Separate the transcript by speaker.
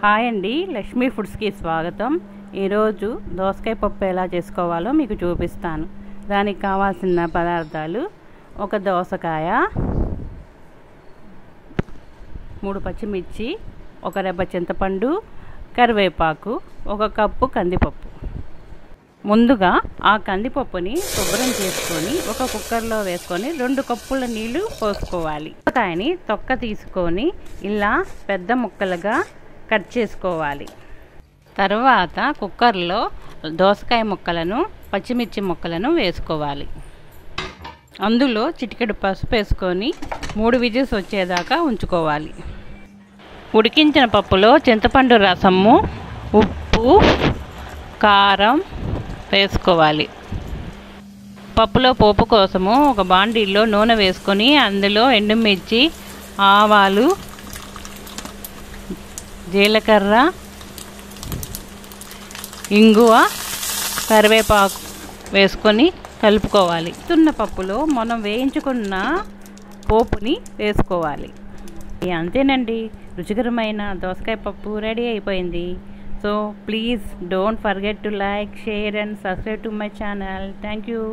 Speaker 1: Hi అండి, లక్ష్మీ ఫుడ్స్కి స్వాగతం. ఈరోజు దోసకాయ పప్పు ఎలా చేసుకోవాలో మీకు చూపిస్తాను. దానికి కావాల్సిన పదార్థాలు: ఒక దోసకాయ, 3 పచ్చిమిర్చి, ఒక రెబ్బ చింతపండు, కరివేపాకు, 1 కప్పు కందిపప్పు. ముందుగా ఆ కందిపప్పుని శుభ్రం చేసుకొని ఒక కుక్కర్లో వేసుకొని 2 కప్పుల నీళ్లు పోసుకోవాలి. దోసకాయని తొక్క తీసుకొని ఇలా పెద్ద ముక్కలుగా కట్ చేసుకోవాలి. తర్వాత కుక్కర్లో దోసకాయ ముక్కలను, పచ్చిమిర్చి ముక్కలను వేసుకోవాలి. అందులో చిటికెడు పసుపు వేసుకొని 3 విజిల్స్ వచ్చేదాకా ఉంచుకోవాలి. ఉడికించిన పప్పులో చింతపండు రసము, ఉప్పు, కారం వేసుకోవాలి. పప్పులో పోపు కోసము ఒక బాండీలో నూనె వేసుకొని అందులో ఎండుమిర్చి, ఆవాలు, జీలకర్ర, ఇంగువ, కరివేపాకు వేసుకొని కలుపుకోవాలి. తున్న పప్పులో మనం వేయించుకున్న పోపుని వేసుకోవాలి. అంతేనండి, రుచికరమైన దోసకాయ పప్పు రెడీ అయిపోయింది. So please don't forget to like, share and subscribe to my channel. Thank you.